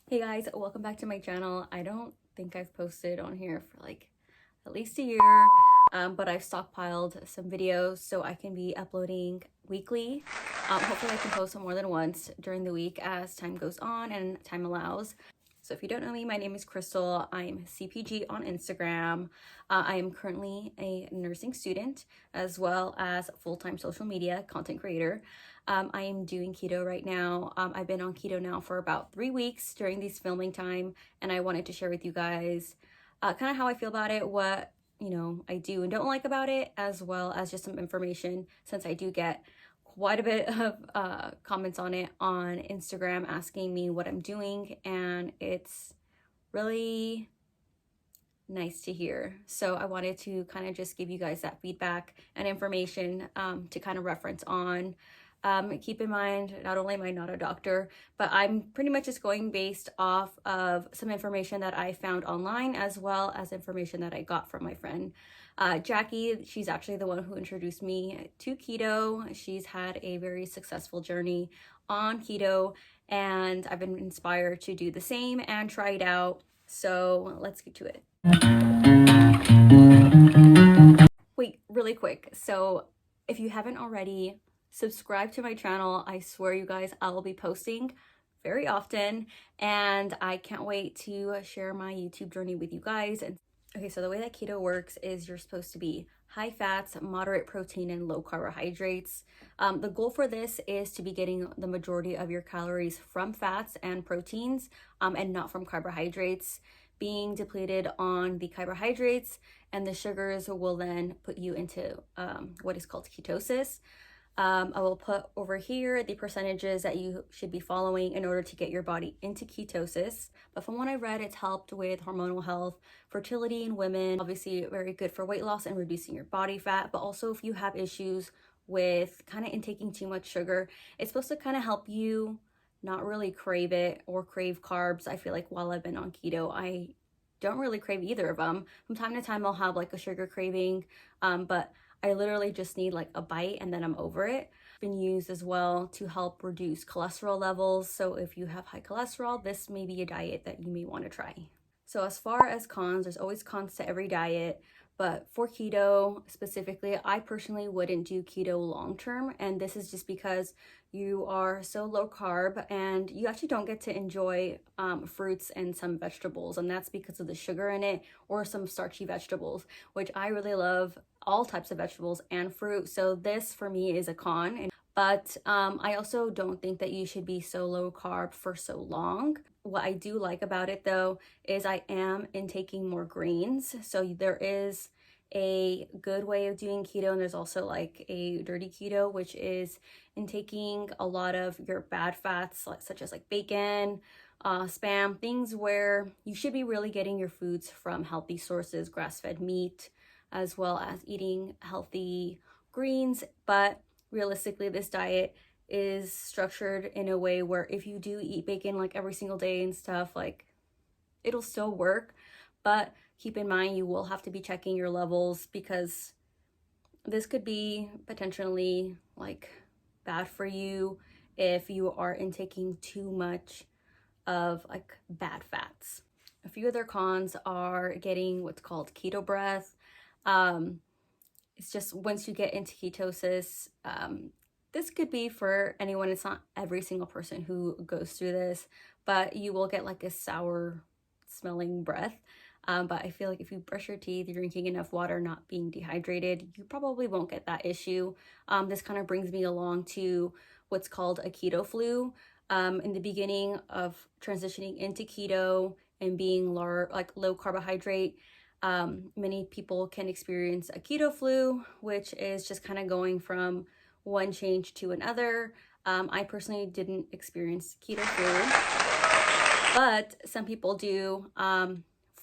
Hey guys, welcome back to my channel. I don't think I've posted on here for like at least a year, but I've stockpiled some videos so I can be uploading weekly. Hopefully I can post some more than once during the week as time goes on and time allows. So if you don't know me, my name is Crystal. I'm CPG on Instagram. I am currently a nursing student as well as full-time social media content creator. I am doing keto right now. I've been on keto now for about 3 weeks during these filming time, and I wanted to share with you guys kind of how I feel about it, what I do and don't like about it, as well as just some information since I do get quite a bit of comments on it on Instagram asking me what I'm doing, and it's really nice to hear. So I wanted to kind of just give you guys that feedback and information to kind of reference on. Keep in mind, not only am I not a doctor, but I'm pretty much just going based off of some information that I found online as well as information that I got from my friend Jackie. She's actually the one who introduced me to keto. She's had a very successful journey on keto, and I've been inspired to do the same and try it out. So let's get to it. Wait, really quick. So if you haven't already, subscribe to my channel. I swear, you guys, I will be posting very often, and I can't wait to share my YouTube journey with you guys. And okay, so the way that keto works is you're supposed to be high fats, moderate protein, and low carbohydrates. The goal for this is to be getting the majority of your calories from fats and proteins, and not from carbohydrates. Being depleted on the carbohydrates and the sugars will then put you into what is called ketosis. I will put over here the percentages that you should be following in order to get your body into ketosis. But from what I read, it's helped with hormonal health, fertility in women, obviously very good for weight loss and reducing your body fat. But also if you have issues with kind of intaking too much sugar, it's supposed to kind of help you not really crave it or crave carbs. I feel like while I've been on keto, I don't really crave either of them. From time to time, I'll have like a sugar craving, but I literally just need like a bite and then I'm over it. Been used as well to help reduce cholesterol levels. So if you have high cholesterol, this may be a diet that you may want to try. So as far as cons, there's always cons to every diet, but for keto specifically, I personally wouldn't do keto long term. And this is just because you are so low carb and you actually don't get to enjoy fruits and some vegetables. And that's because of the sugar in it or some starchy vegetables, which I really love all types of vegetables and fruit. So this for me is a con. But I also don't think that you should be so low carb for so long. What I do like about it though is I am intaking more greens. So there is a good way of doing keto, and there's also like a dirty keto, which is intaking a lot of your bad fats, such as like bacon, spam, things where you should be really getting your foods from healthy sources, grass-fed meat, as well as eating healthy greens. But realistically, this diet is structured in a way where if you do eat bacon like every single day and stuff, like it'll still work, but keep in mind you will have to be checking your levels because this could be potentially like bad for you if you are intaking too much of like bad fats. A few other cons are getting what's called keto breath. It's just once you get into ketosis, this could be for anyone. It's not every single person who goes through this, but you will get like a sour smelling breath. But I feel like if you brush your teeth, you're drinking enough water, not being dehydrated, you probably won't get that issue. This kind of brings me along to what's called a keto flu. In the beginning of transitioning into keto and being low carbohydrate, many people can experience a keto flu, which is just kind of going from one change to another. I personally didn't experience keto flu, but some people do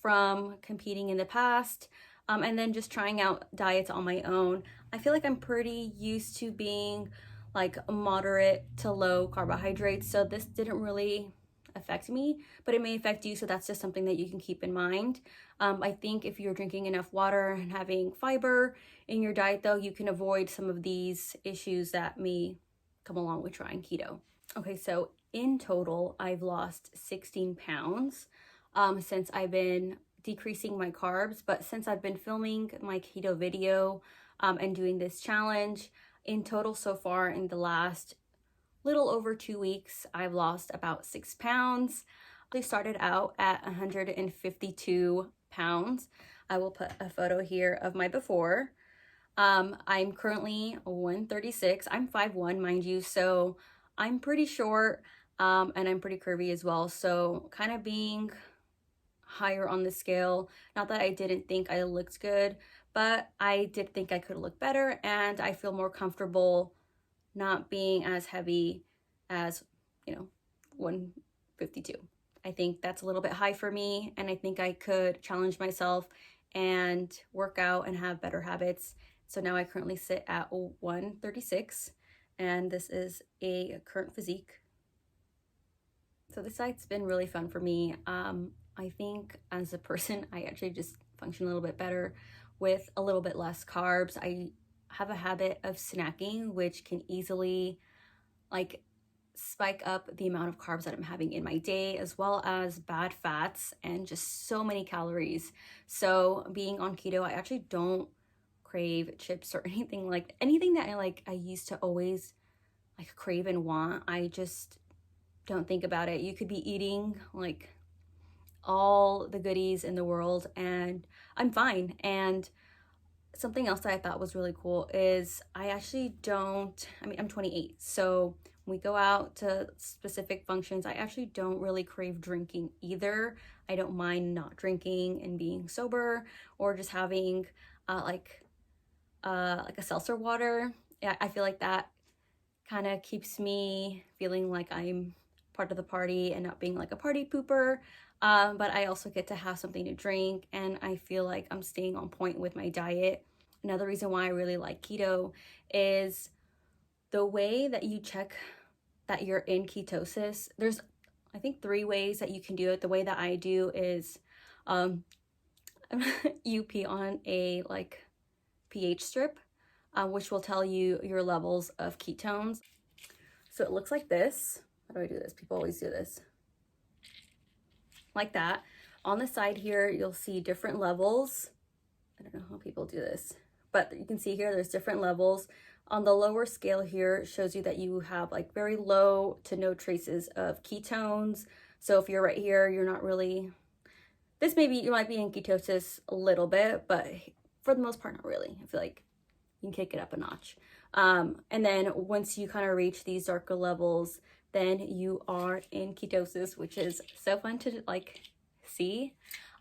from competing in the past and then just trying out diets on my own. I feel like I'm pretty used to being like moderate to low carbohydrates, so this didn't really affect me, but it may affect you, so that's just something that you can keep in mind. I think if you're drinking enough water and having fiber in your diet though, you can avoid some of these issues that may come along with trying keto. Okay, so in total, I've lost 16 pounds since I've been decreasing my carbs. But since I've been filming my keto video and doing this challenge, in total so far in the last little over 2 weeks, I've lost about 6 pounds. I started out at 152 pounds. I will put a photo here of my before. I'm currently 136. I'm 5'1", mind you, so I'm pretty short, and I'm pretty curvy as well. So kind of being higher on the scale, not that I didn't think I looked good, but I did think I could look better, and I feel more comfortable not being as heavy as, 152. I think that's a little bit high for me, and I think I could challenge myself and work out and have better habits. So now I currently sit at 136, and this is a current physique. So this site's been really fun for me. I think as a person, I actually just function a little bit better with a little bit less carbs. I have a habit of snacking, which can easily spike up the amount of carbs that I'm having in my day, as well as bad fats and just so many calories. So being on keto, I actually don't crave chips or anything that I used to always crave and want. I just don't think about it. You could be eating all the goodies in the world and I'm fine. And something else that I thought was really cool is I'm 28, so when we go out to specific functions, I actually don't really crave drinking either. I don't mind not drinking and being sober, or just having a seltzer water. Yeah, I feel like that kind of keeps me feeling like I'm part of the party and not being like a party pooper. But I also get to have something to drink, and I feel like I'm staying on point with my diet. Another reason why I really like keto is the way that you check that you're in ketosis. There's, I think, 3 ways that you can do it. The way that I do is you pee on a pH strip, which will tell you your levels of ketones. So it looks like this. How do I do this? People always do this. Like that. On the side here, you'll see different levels. I don't know how people do this, but you can see here there's different levels. On the lower scale here, it shows you that you have very low to no traces of ketones. So if you're right here, you're not really, you might be in ketosis a little bit, but for the most part, not really. I feel like you can kick it up a notch. And then once you kind of reach these darker levels, then you are in ketosis, which is so fun to see.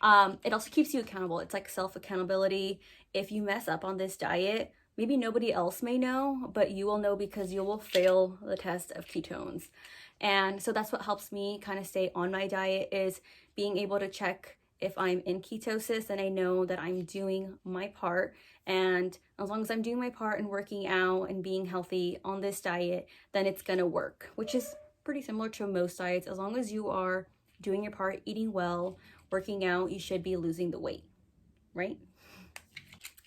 It also keeps you accountable. It's like self-accountability. If you mess up on this diet, maybe nobody else may know, but you will know because you will fail the test of ketones. And so that's what helps me kind of stay on my diet, is being able to check if I'm in ketosis, and I know that I'm doing my part. And as long as I'm doing my part and working out and being healthy on this diet, then it's gonna work, which is pretty similar to most diets. As long as you are doing your part, eating well, working out, you should be losing the weight, right?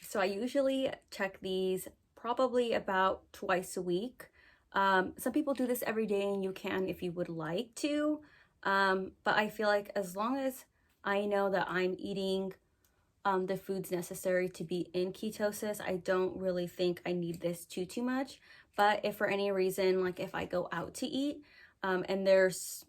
So I usually check these probably about twice a week. Some people do this every day, and you can if you would like to. But I feel like as long as I know that I'm eating the foods necessary to be in ketosis, I don't really think I need this too much. But if for any reason, if I go out to eat and there's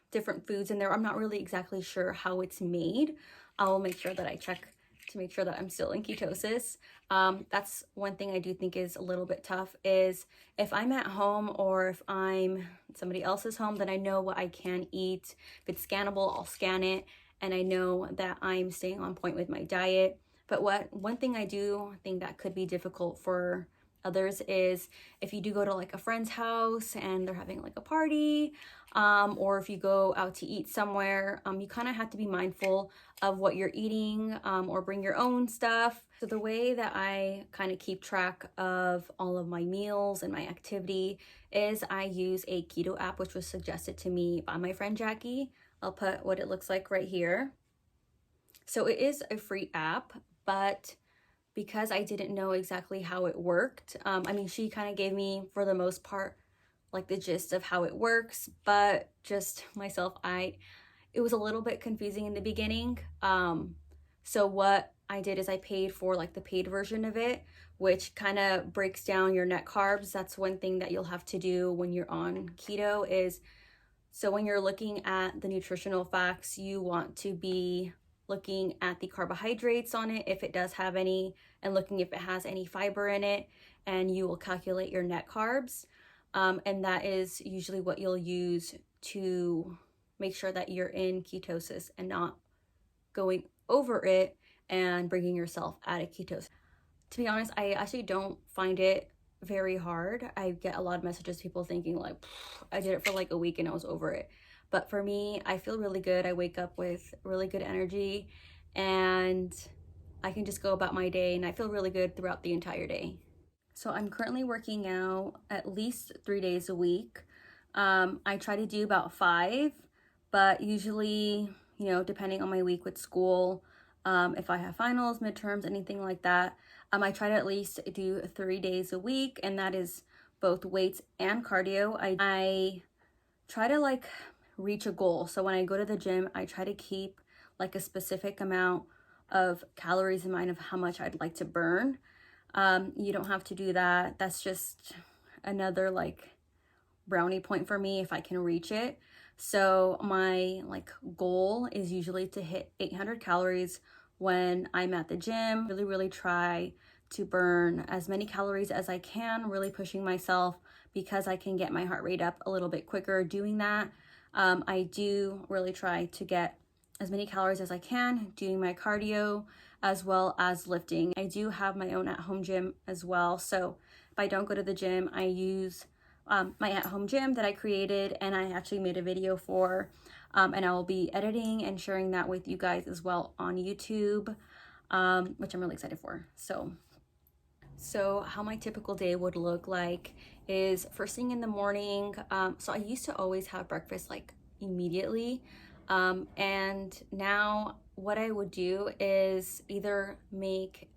different foods in there, I'm not really exactly sure how it's made, I'll make sure that I check to make sure that I'm still in ketosis. That's one thing I do think is a little bit tough, is if I'm at home or if I'm at somebody else's home, then I know what I can eat. If it's scannable, I'll scan it, and I know that I'm staying on point with my diet. But one thing I do think that could be difficult for others is if you do go to a friend's house and they're having a party, or if you go out to eat somewhere, you kind of have to be mindful of what you're eating, or bring your own stuff. So the way that I kind of keep track of all of my meals and my activity is I use a keto app, which was suggested to me by my friend Jackie. I'll put what it looks like right here. So it is a free app, but because I didn't know exactly how it worked, she kind of gave me, for the most part, like the gist of how it works, but just myself, it was a little bit confusing in the beginning. So what I did is I paid for like the paid version of it, which kind of breaks down your net carbs. That's one thing that you'll have to do when you're on keto is, so when you're looking at the nutritional facts, you want to be looking at the carbohydrates on it, if it does have any, and looking if it has any fiber in it, and you will calculate your net carbs. And that is usually what you'll use to make sure that you're in ketosis and not going over it and bringing yourself out of ketosis. To be honest, I actually don't find it very hard. I get a lot of messages, people thinking like, I did it for like a week and I was over it. But for me, I feel really good. I wake up with really good energy and I can just go about my day and I feel really good throughout the entire day. So I'm currently working out at least 3 days a week. I try to do about 5, but usually, you know, depending on my week with school, if I have finals, midterms, anything like that, I try to at least do 3 days a week, and that is both weights and cardio. I try to like reach a goal. So when I go to the gym, I try to keep like a specific amount of calories in mind of how much I'd like to burn. You don't have to do that. That's just another like brownie point for me if I can reach it. So my like goal is usually to hit 800 calories when I'm at the gym. Really try to burn as many calories as I can, really pushing myself because I can get my heart rate up a little bit quicker doing that. I do really try to get as many calories as I can doing my cardio as well as lifting. I do have my own at-home gym as well. So if I don't go to the gym, I use my at-home gym that I created and I actually made a video for, and I will be editing and sharing that with you guys as well on YouTube, which I'm really excited for. So how my typical day would look like is first thing in the morning. So I used to always have breakfast like immediately. And now what I would do is either make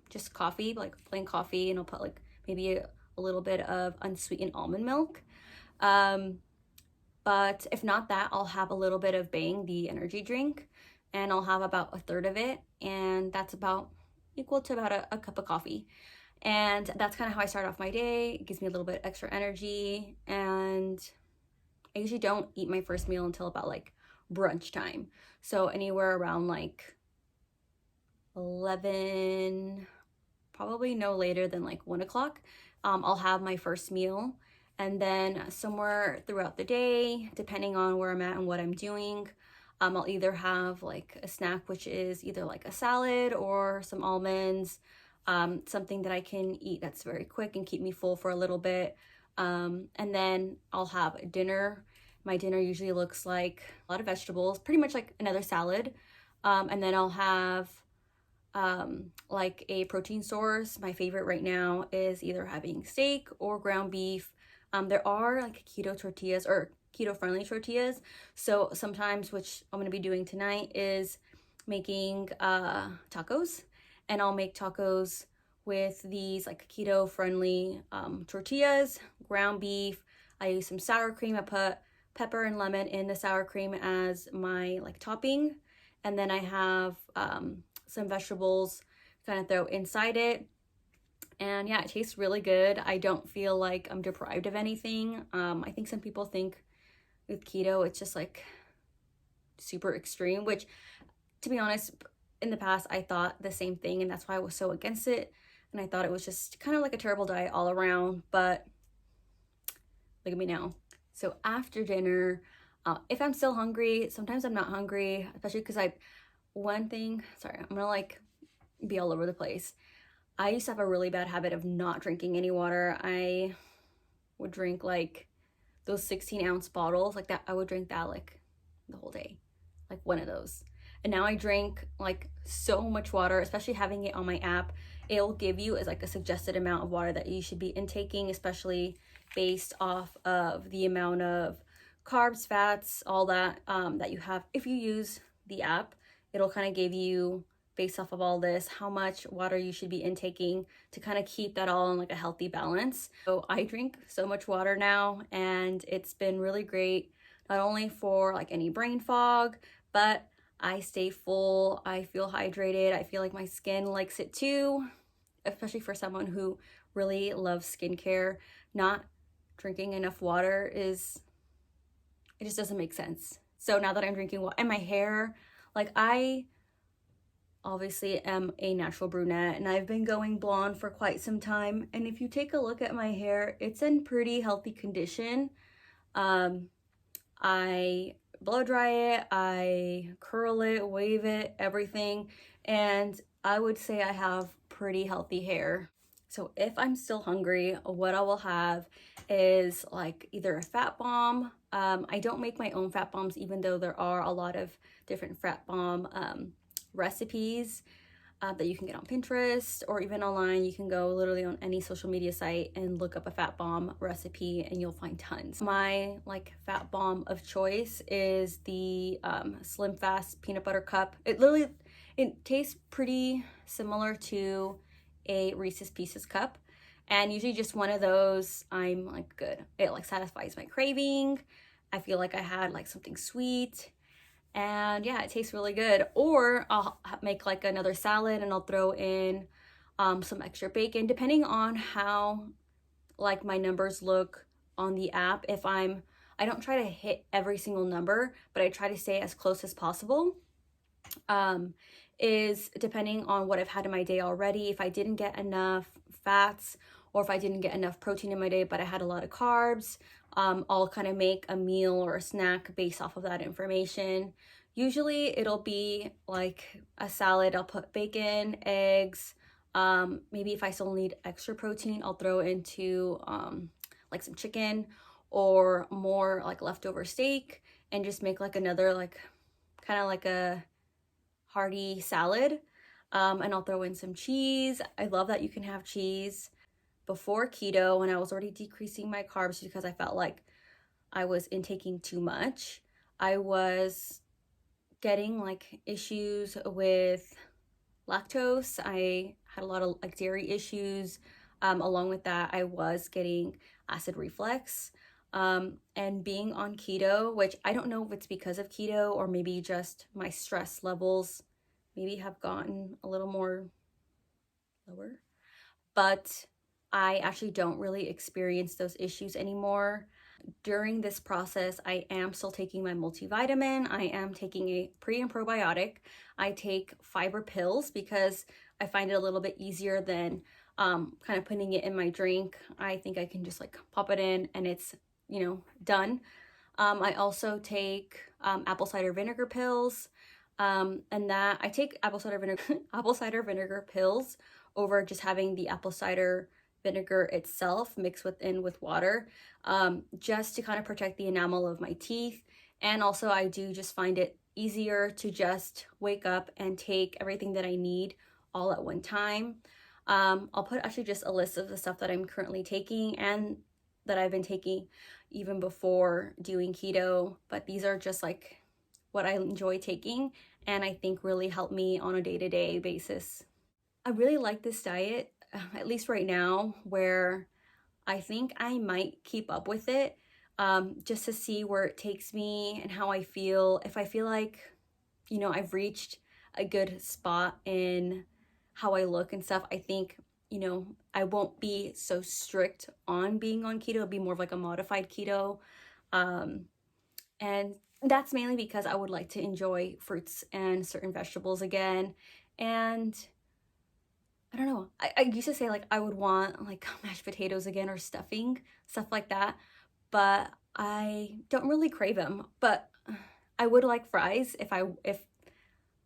just coffee, like plain coffee, and I'll put like maybe a little bit of unsweetened almond milk. But if not that, I'll have a little bit of Bang, the energy drink, and I'll have about a third of it. And that's about equal to about a cup of coffee. And that's kind of how I start off my day. It gives me a little bit extra energy. And I usually don't eat my first meal until about like brunch time. So anywhere around like 11, probably no later than like 1 o'clock, I'll have my first meal. And then somewhere throughout the day, depending on where I'm at and what I'm doing, I'll either have like a snack, which is either like a salad or some almonds, something that I can eat that's very quick and keep me full for a little bit. And then I'll have dinner. My dinner usually looks like a lot of vegetables, pretty much like another salad. And then I'll have like a protein source. My favorite right now is either having steak or ground beef. There are like keto tortillas or keto friendly tortillas. So sometimes, which I'm going to be doing tonight, is making tacos, and I'll make tacos with these like keto friendly tortillas, ground beef. I use some sour cream. I put pepper and lemon in the sour cream as my like topping, and then I have some vegetables kind of throw inside it. And yeah, it tastes really good. I don't feel like I'm deprived of anything. I think some people think with keto it's just like super extreme, which to be honest, in the past I thought the same thing, and that's why I was so against it. And I thought it was just kind of like a terrible diet all around, but look at me now. So after dinner, if I'm still hungry, sometimes I'm not hungry, especially because I'm gonna like be all over the place. I used to have a really bad habit of not drinking any water. I would drink like those 16-ounce bottles like that. I would drink that like the whole day, like one of those. And now I drink like so much water, especially having it on my app. It'll give you as like a suggested amount of water that you should be intaking, especially based off of the amount of carbs, fats, all that that you have. If you use the app, it'll kind of give you based off of all this, how much water you should be intaking to kind of keep that all in like a healthy balance. So I drink so much water now, and it's been really great, not only for like any brain fog, but I stay full, I feel hydrated, I feel like my skin likes it too, especially for someone who really loves skincare. Not drinking enough water it just doesn't make sense. So now that I'm drinking water, and my hair, like I obviously am a natural brunette and I've been going blonde for quite some time. And if you take a look at my hair, it's in pretty healthy condition. I blow dry it, I curl it, wave it, everything. And I would say I have pretty healthy hair. So if I'm still hungry, what I will have is like either a fat bomb. I don't make my own fat bombs, even though there are a lot of different fat bomb recipes that you can get on Pinterest or even online. You can go literally on any social media site and look up a fat bomb recipe and you'll find tons. My like fat bomb of choice is the Slim Fast peanut butter cup. It tastes pretty similar to a Reese's Pieces cup, and usually just one of those, I'm like good. It like satisfies my craving. I feel like I had like something sweet, and yeah, it tastes really good. Or I'll make like another salad and I'll throw in some extra bacon, depending on how like my numbers look on the app. I don't try to hit every single number, but I try to stay as close as possible. Is depending on what I've had in my day already. If I didn't get enough fats or if I didn't get enough protein in my day, but I had a lot of carbs, I'll kind of make a meal or a snack based off of that information. Usually it'll be like a salad. I'll put bacon, eggs, maybe if I still need extra protein, I'll throw into like some chicken or more like leftover steak, and just make like another like kind of like a hearty salad. And I'll throw in some cheese. I love that you can have cheese. Before keto, when I was already decreasing my carbs because I felt like I was intaking too much, I was getting like issues with lactose. I had a lot of like dairy issues. Along with that, I was getting acid reflux. And being on keto, which I don't know if it's because of keto or maybe just my stress levels maybe have gotten a little more lower, but I actually don't really experience those issues anymore. During this process, I am still taking my multivitamin. I am taking a pre and probiotic. I take fiber pills because I find it a little bit easier than kind of putting it in my drink. I think I can just like pop it in and it's, you know, done. I also take apple cider vinegar pills, and that I take apple cider vinegar pills over just having the apple cider vinegar itself mixed with water, just to kind of protect the enamel of my teeth. And also I do just find it easier to just wake up and take everything that I need all at one time. I'll put actually just a list of the stuff that I'm currently taking and that I've been taking even before doing keto, but these are just like what I enjoy taking and I think really help me on a day-to-day basis. I really like this diet, at least right now, where I think I might keep up with it, just to see where it takes me and how I feel. If I feel like, you know, I've reached a good spot in how I look and stuff, I think, you know, I won't be so strict on being on keto. It'll be more of like a modified keto. And that's mainly because I would like to enjoy fruits and certain vegetables again. And I don't know, I used to say like I would want like mashed potatoes again or stuffing, stuff like that, but I don't really crave them. But I would like fries if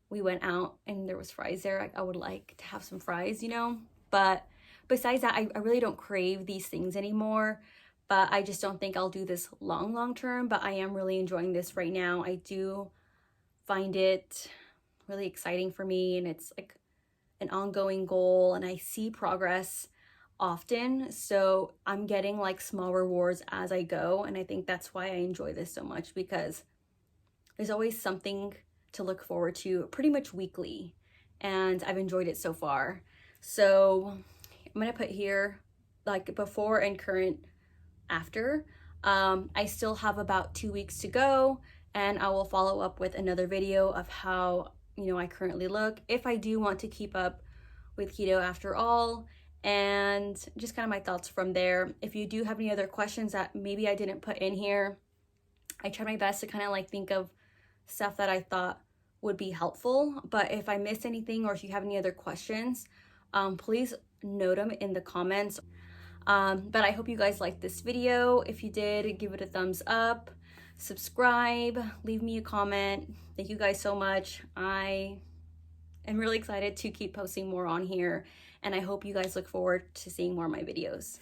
we went out and there was fries there. I would like to have some fries, you know. But besides that, I really don't crave these things anymore. But I just don't think I'll do this long term. But I am really enjoying this right now. I do find it really exciting for me, and it's like an ongoing goal, and I see progress often. So I'm getting like small rewards as I go. And I think that's why I enjoy this so much, because there's always something to look forward to pretty much weekly. and I've enjoyed it so far. So I'm gonna put here like before and current after. I still have about 2 weeks to go, and I will follow up with another video of how, you know, I currently look, if I do want to keep up with keto after all, and just kind of my thoughts from there. If you do have any other questions that maybe I didn't put in here, I tried my best to kind of like think of stuff that I thought would be helpful. But if I missed anything, or if you have any other questions, please note them in the comments. But I hope you guys liked this video. If you did, give it a thumbs up, subscribe, leave me a comment. Thank you guys so much. I am really excited to keep posting more on here, and I hope you guys look forward to seeing more of my videos.